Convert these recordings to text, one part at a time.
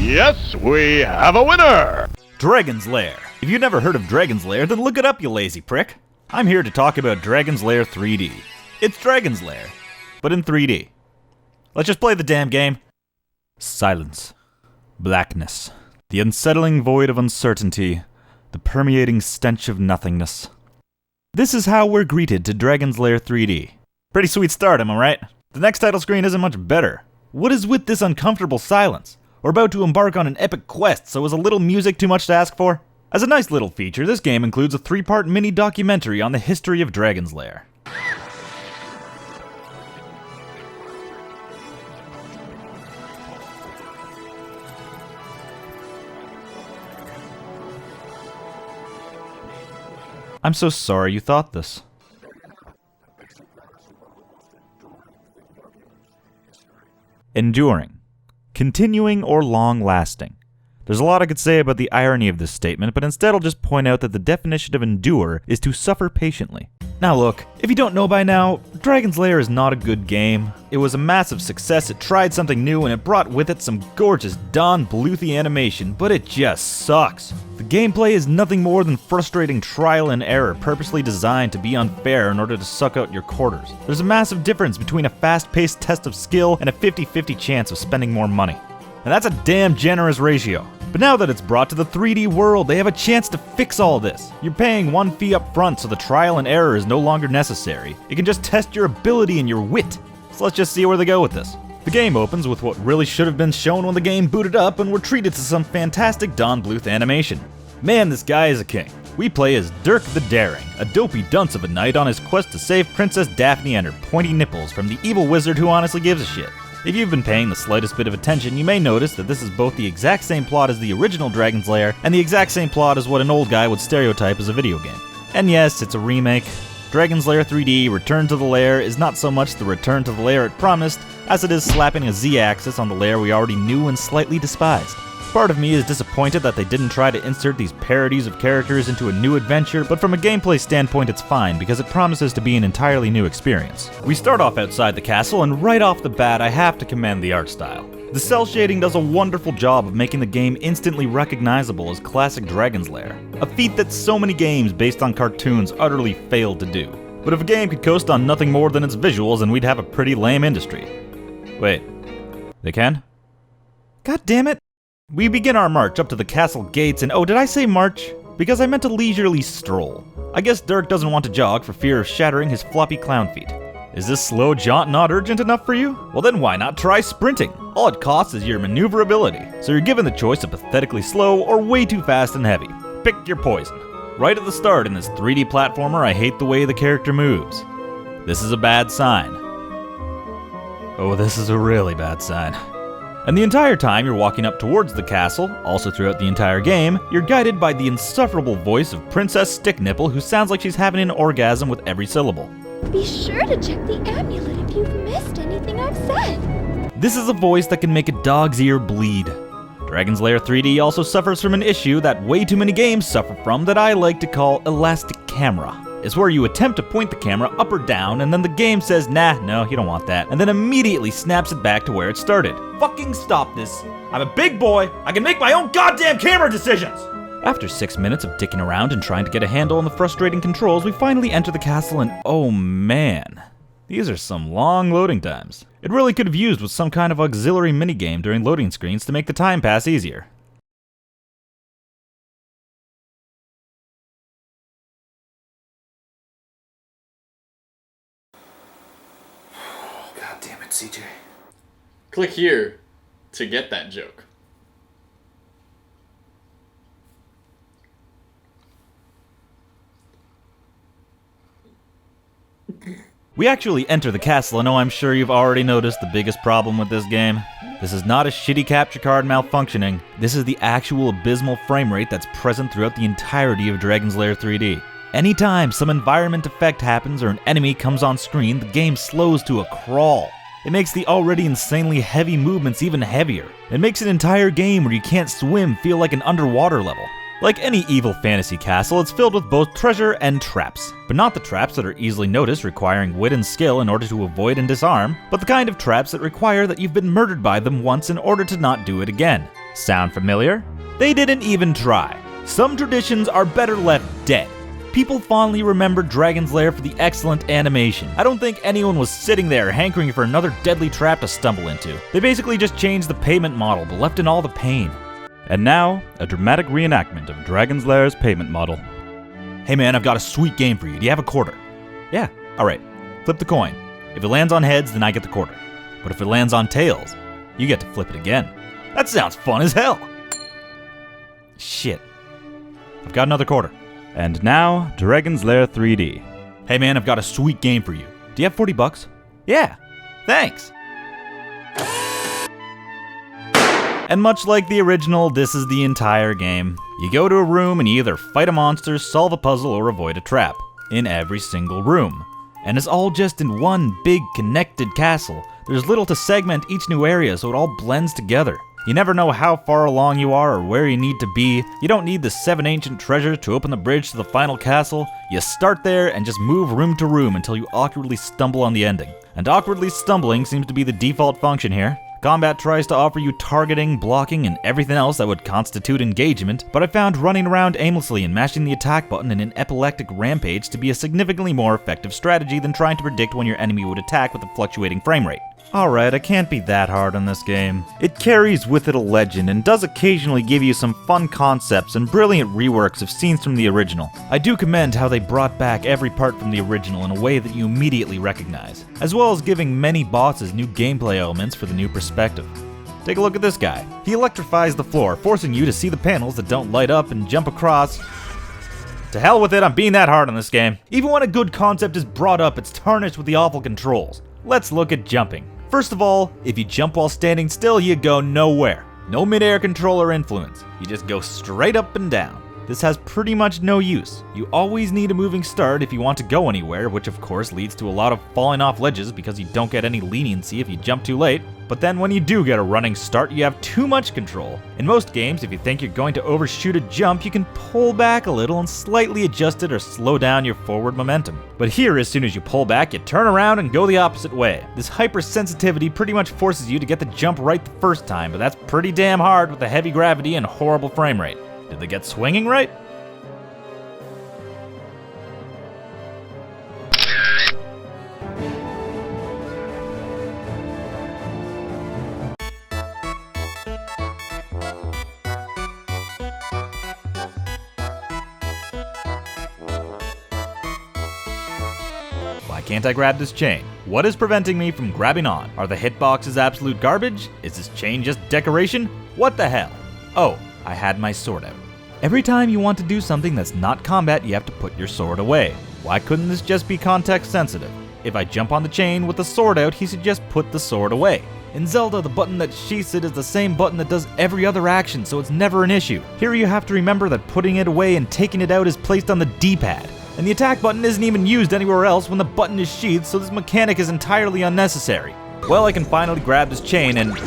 Yes, we have a winner! Dragon's Lair. If you've never heard of Dragon's Lair, then look it up, you lazy prick. I'm here to talk about Dragon's Lair 3D. It's Dragon's Lair, but in 3D. Let's just play the damn game. Silence. Blackness. The unsettling void of uncertainty. The permeating stench of nothingness. This is how we're greeted to Dragon's Lair 3D. Pretty sweet start, am I right? The next title screen isn't much better. What is with this uncomfortable silence? We're about to embark on an epic quest, so is a little music too much to ask for? As a nice little feature, this game includes a 3-part mini documentary on the history of Dragon's Lair. I'm so sorry you thought this. Enduring. Continuing or long-lasting. There's a lot I could say about the irony of this statement, but instead I'll just point out that the definition of endure is to suffer patiently. Now look, if you don't know by now, Dragon's Lair is not a good game. It was a massive success, it tried something new, and it brought with it some gorgeous Don Bluethy animation, but it just sucks. The gameplay is nothing more than frustrating trial and error purposely designed to be unfair in order to suck out your quarters. There's a massive difference between a fast-paced test of skill and a 50-50 chance of spending more money. And that's a damn generous ratio. But now that it's brought to the 3D world, they have a chance to fix all this. You're paying one fee up front, so the trial and error is no longer necessary. It can just test your ability and your wit. So let's just see where they go with this. The game opens with what really should have been shown when the game booted up, and we're treated to some fantastic Don Bluth animation. Man, this guy is a king. We play as Dirk the Daring, a dopey dunce of a knight on his quest to save Princess Daphne and her pointy nipples from the evil wizard who honestly gives a shit. If you've been paying the slightest bit of attention, you may notice that this is both the exact same plot as the original Dragon's Lair, and the exact same plot as what an old guy would stereotype as a video game. And yes, it's a remake. Dragon's Lair 3D Return to the Lair is not so much the return to the lair it promised, as it is slapping a Z-axis on the lair we already knew and slightly despised. Part of me is disappointed that they didn't try to insert these parodies of characters into a new adventure, but from a gameplay standpoint it's fine because it promises to be an entirely new experience. We start off outside the castle, and right off the bat I have to commend the art style. The cell shading does a wonderful job of making the game instantly recognizable as classic Dragon's Lair, a feat that so many games based on cartoons utterly failed to do. But if a game could coast on nothing more than its visuals, then we'd have a pretty lame industry. Wait, they can? God damn it! We begin our march up to the castle gates, and oh, did I say march? Because I meant a leisurely stroll. I guess Dirk doesn't want to jog for fear of shattering his floppy clown feet. Is this slow jaunt not urgent enough for you? Well then why not try sprinting? All it costs is your maneuverability, so you're given the choice of pathetically slow or way too fast and heavy. Pick your poison. Right at the start in this 3D platformer, I hate the way the character moves. This is a bad sign. Oh, this is a really bad sign. And the entire time you're walking up towards the castle, also throughout the entire game, you're guided by the insufferable voice of Princess Sticknipple, who sounds like she's having an orgasm with every syllable. Be sure to check the amulet if you've missed anything I've said. This is a voice that can make a dog's ear bleed. Dragon's Lair 3D also suffers from an issue that way too many games suffer from that I like to call elastic camera. It's where you attempt to point the camera up or down, and then the game says, nah, no, you don't want that, and then immediately snaps it back to where it started. Fucking stop this. I'm a big boy. I can make my own goddamn camera decisions! After 6 minutes of dicking around and trying to get a handle on the frustrating controls, we finally enter the castle, and oh man, these are some long loading times. It really could have used with some kind of auxiliary minigame during loading screens to make the time pass easier. God damn it, CJ. Click here to get that joke. We actually enter the castle, and oh, I'm sure you've already noticed the biggest problem with this game. This is not a shitty capture card malfunctioning. This is the actual abysmal frame rate that's present throughout the entirety of Dragon's Lair 3D. Anytime some environment effect happens or an enemy comes on screen, the game slows to a crawl. It makes the already insanely heavy movements even heavier. It makes an entire game where you can't swim feel like an underwater level. Like any evil fantasy castle, it's filled with both treasure and traps, but not the traps that are easily noticed requiring wit and skill in order to avoid and disarm, but the kind of traps that require that you've been murdered by them once in order to not do it again. Sound familiar? They didn't even try. Some traditions are better left dead. People fondly remember Dragon's Lair for the excellent animation. I don't think anyone was sitting there hankering for another deadly trap to stumble into. They basically just changed the payment model, but left in all the pain. And now, a dramatic reenactment of Dragon's Lair's payment model. Hey man, I've got a sweet game for you. Do you have a quarter? Yeah, alright. Flip the coin. If it lands on heads, then I get the quarter. But if it lands on tails, you get to flip it again. That sounds fun as hell! Shit. I've got another quarter. And now, Dragon's Lair 3D. Hey man, I've got a sweet game for you. Do you have 40 bucks? Yeah, thanks. And much like the original, this is the entire game. You go to a room and you either fight a monster, solve a puzzle, or avoid a trap. In every single room. And it's all just in one big connected castle. There's little to segment each new area, so it all blends together. You never know how far along you are or where you need to be. You don't need the 7 ancient treasures to open the bridge to the final castle. You start there and just move room to room until you awkwardly stumble on the ending. And awkwardly stumbling seems to be the default function here. Combat tries to offer you targeting, blocking, and everything else that would constitute engagement, but I found running around aimlessly and mashing the attack button in an epileptic rampage to be a significantly more effective strategy than trying to predict when your enemy would attack with a fluctuating frame rate. Alright, I can't be that hard on this game. It carries with it a legend and does occasionally give you some fun concepts and brilliant reworks of scenes from the original. I do commend how they brought back every part from the original in a way that you immediately recognize, as well as giving many bosses new gameplay elements for the new perspective. Take a look at this guy. He electrifies the floor, forcing you to see the panels that don't light up and jump across. To hell with it, I'm being that hard on this game. Even when a good concept is brought up, it's tarnished with the awful controls. Let's look at jumping. First of all, if you jump while standing still, you go nowhere. No mid-air control or influence. You just go straight up and down. This has pretty much no use. You always need a moving start if you want to go anywhere, which of course leads to a lot of falling off ledges because you don't get any leniency if you jump too late. But then when you do get a running start, you have too much control. In most games, if you think you're going to overshoot a jump, you can pull back a little and slightly adjust it or slow down your forward momentum. But here, as soon as you pull back, you turn around and go the opposite way. This hypersensitivity pretty much forces you to get the jump right the first time, but that's pretty damn hard with the heavy gravity and horrible frame rate. Did they get swinging right? Why can't I grab this chain? What is preventing me from grabbing on? Are the hitboxes absolute garbage? Is this chain just decoration? What the hell? Oh, I had my sword out. Every time you want to do something that's not combat, you have to put your sword away. Why couldn't this just be context sensitive? If I jump on the chain with the sword out, he should just put the sword away. In Zelda, the button that sheaths it is the same button that does every other action, so it's never an issue. Here you have to remember that putting it away and taking it out is placed on the D-pad. And the attack button isn't even used anywhere else when the button is sheathed, so this mechanic is entirely unnecessary. Well, I can finally grab this chain and...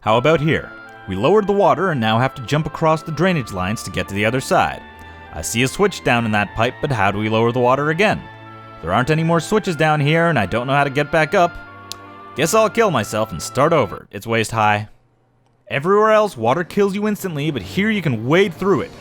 How about here? We lowered the water and now have to jump across the drainage lines to get to the other side. I see a switch down in that pipe, but how do we lower the water again? There aren't any more switches down here and I don't know how to get back up. Guess I'll kill myself and start over. It's waist high. Everywhere else, water kills you instantly, but here you can wade through it.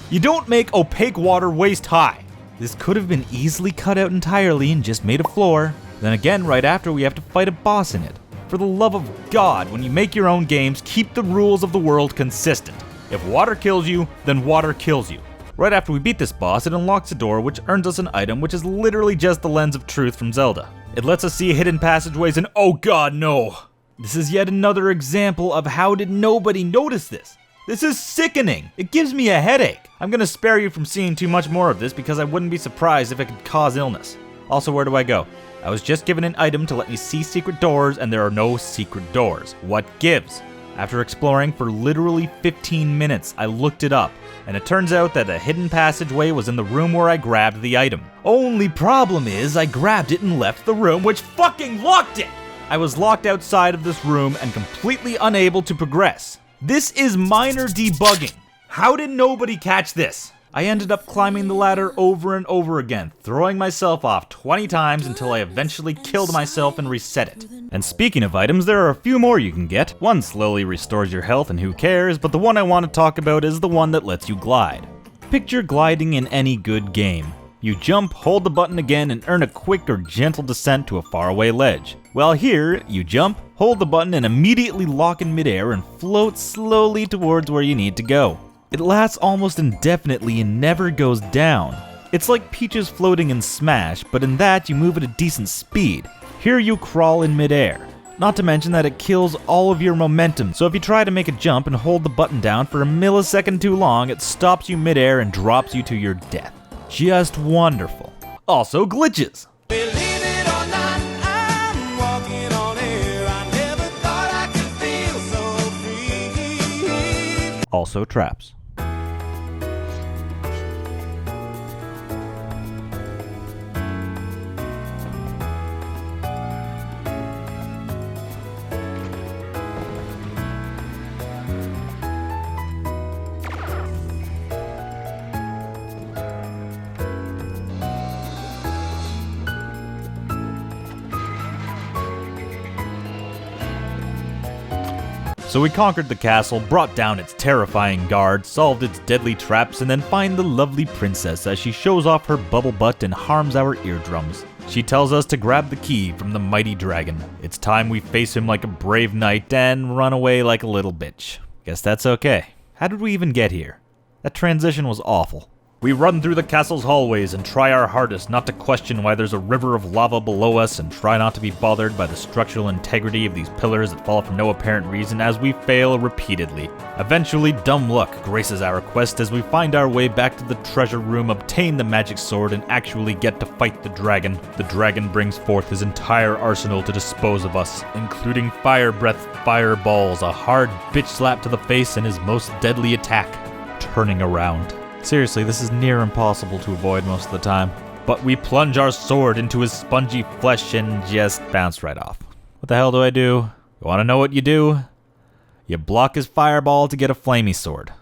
You don't make opaque water waist high. This could have been easily cut out entirely and just made a floor. Then again, right after we have to fight a boss in it. For the love of God, when you make your own games, keep the rules of the world consistent. If water kills you, then water kills you. Right after we beat this boss, it unlocks a door which earns us an item which is literally just the Lens of Truth from Zelda. It lets us see hidden passageways and oh god, no! This is yet another example of how did nobody notice this? This is sickening! It gives me a headache! I'm gonna spare you from seeing too much more of this because I wouldn't be surprised if it could cause illness. Also, where do I go? I was just given an item to let me see secret doors, and there are no secret doors. What gives? After exploring for literally 15 minutes, I looked it up, and it turns out that a hidden passageway was in the room where I grabbed the item. Only problem is, I grabbed it and left the room, which fucking locked it! I was locked outside of this room and completely unable to progress. This is minor debugging. How did nobody catch this? I ended up climbing the ladder over and over again, throwing myself off 20 times until I eventually killed myself and reset it. And speaking of items, there are a few more you can get. One slowly restores your health and who cares, but the one I want to talk about is the one that lets you glide. Picture gliding in any good game. You jump, hold the button again, and earn a quick or gentle descent to a faraway ledge. Well, here, you jump, hold the button, and immediately lock in midair and float slowly towards where you need to go. It lasts almost indefinitely and never goes down. It's like Peach's floating in Smash, but in that you move at a decent speed. Here you crawl in midair. Not to mention that it kills all of your momentum, so if you try to make a jump and hold the button down for a millisecond too long, it stops you midair and drops you to your death. Just wonderful. Also glitches. Believe it or not, I'm walking on air. I never thought I could feel so free. Also traps. So we conquered the castle, brought down its terrifying guard, solved its deadly traps, and then find the lovely princess as she shows off her bubble butt and harms our eardrums. She tells us to grab the key from the mighty dragon. It's time we face him like a brave knight and run away like a little bitch. Guess that's okay. How did we even get here? That transition was awful. We run through the castle's hallways and try our hardest not to question why there's a river of lava below us and try not to be bothered by the structural integrity of these pillars that fall for no apparent reason as we fail repeatedly. Eventually, dumb luck graces our quest as we find our way back to the treasure room, obtain the magic sword, and actually get to fight the dragon. The dragon brings forth his entire arsenal to dispose of us, including fire breath, fireballs, a hard bitch slap to the face, and his most deadly attack, turning around. Seriously, this is near impossible to avoid most of the time. But we plunge our sword into his spongy flesh and just bounce right off. What the hell do? You wanna know what you do? You block his fireball to get a flamey sword.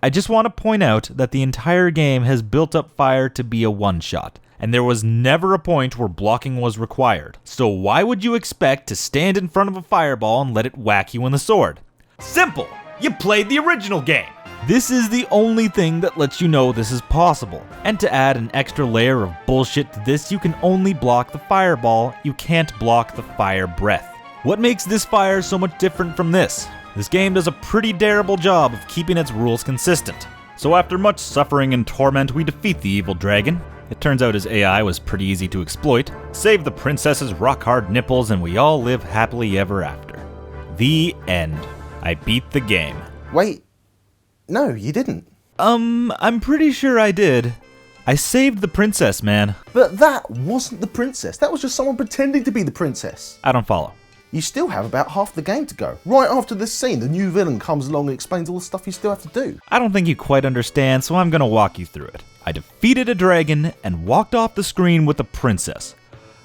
I just want to point out that the entire game has built up fire to be a one-shot, and there was never a point where blocking was required. So why would you expect to stand in front of a fireball and let it whack you in the sword? Simple! You played the original game! This is the only thing that lets you know this is possible. And to add an extra layer of bullshit to this, you can only block the fireball, you can't block the fire breath. What makes this fire so much different from this? This game does a pretty terrible job of keeping its rules consistent. So after much suffering and torment, we defeat the evil dragon. It turns out his AI was pretty easy to exploit, save the princess's rock-hard nipples, and we all live happily ever after. The end. I beat the game. Wait. No, you didn't. I'm pretty sure I did. I saved the princess, man. But that wasn't the princess. That was just someone pretending to be the princess. I don't follow. You still have about half the game to go. Right after this scene, the new villain comes along and explains all the stuff you still have to do. I don't think you quite understand, so I'm gonna walk you through it. I defeated a dragon and walked off the screen with a princess.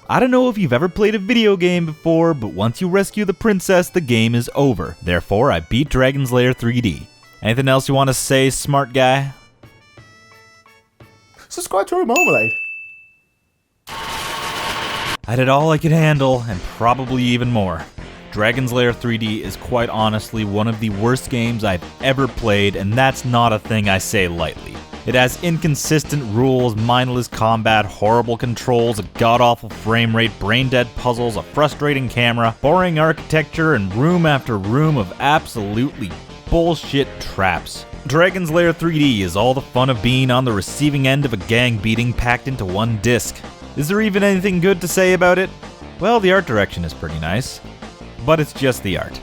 I don't know if you've ever played a video game before, but once you rescue the princess, the game is over. Therefore, I beat Dragon's Lair 3D. Anything else you want to say, smart guy? Subscribe to our Marmalade. I did all I could handle, and probably even more. Dragon's Lair 3D is quite honestly one of the worst games I've ever played, and that's not a thing I say lightly. It has inconsistent rules, mindless combat, horrible controls, a god-awful frame rate, brain-dead puzzles, a frustrating camera, boring architecture, and room after room of absolutely bullshit traps. Dragon's Lair 3D is all the fun of being on the receiving end of a gang beating packed into one disc. Is there even anything good to say about it? Well, the art direction is pretty nice, but it's just the art.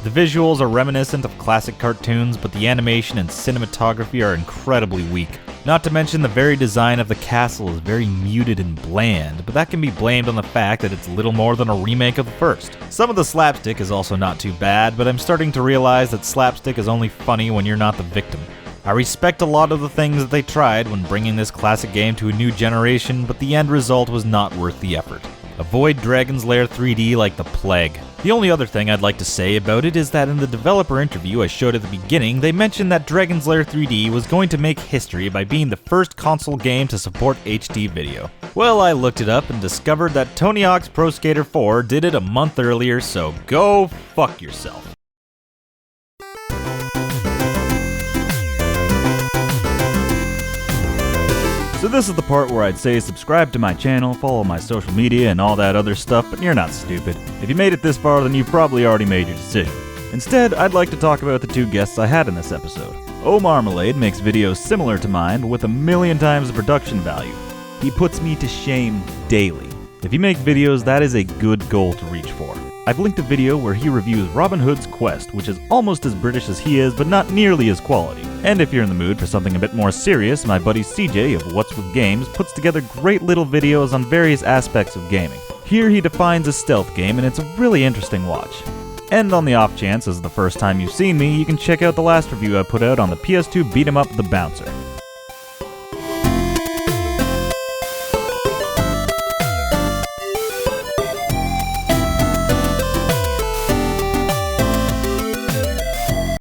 The visuals are reminiscent of classic cartoons, but the animation and cinematography are incredibly weak. Not to mention the very design of the castle is very muted and bland, but that can be blamed on the fact that it's little more than a remake of the first. Some of the slapstick is also not too bad, but I'm starting to realize that slapstick is only funny when you're not the victim. I respect a lot of the things that they tried when bringing this classic game to a new generation, but the end result was not worth the effort. Avoid Dragon's Lair 3D like the plague. The only other thing I'd like to say about it is that in the developer interview I showed at the beginning, they mentioned that Dragon's Lair 3D was going to make history by being the first console game to support HD video. Well, I looked it up and discovered that Tony Hawk's Pro Skater 4 did it a month earlier, so go fuck yourself. So this is the part where I'd say subscribe to my channel, follow my social media and all that other stuff, but you're not stupid. If you made it this far, then you've probably already made your decision. Instead, I'd like to talk about the two guests I had in this episode. Ohhh Marmalade makes videos similar to mine with 1,000,000 times the production value. He puts me to shame daily. If you make videos, that is a good goal to reach for. I've linked a video where he reviews Robin Hood's Quest, which is almost as British as he is, but not nearly as quality. And if you're in the mood for something a bit more serious, my buddy CJ of What's With Games puts together great little videos on various aspects of gaming. Here he defines a stealth game, and it's a really interesting watch. And on the off chance this is the first time you've seen me, you can check out the last review I put out on the PS2 beat 'em up The Bouncer.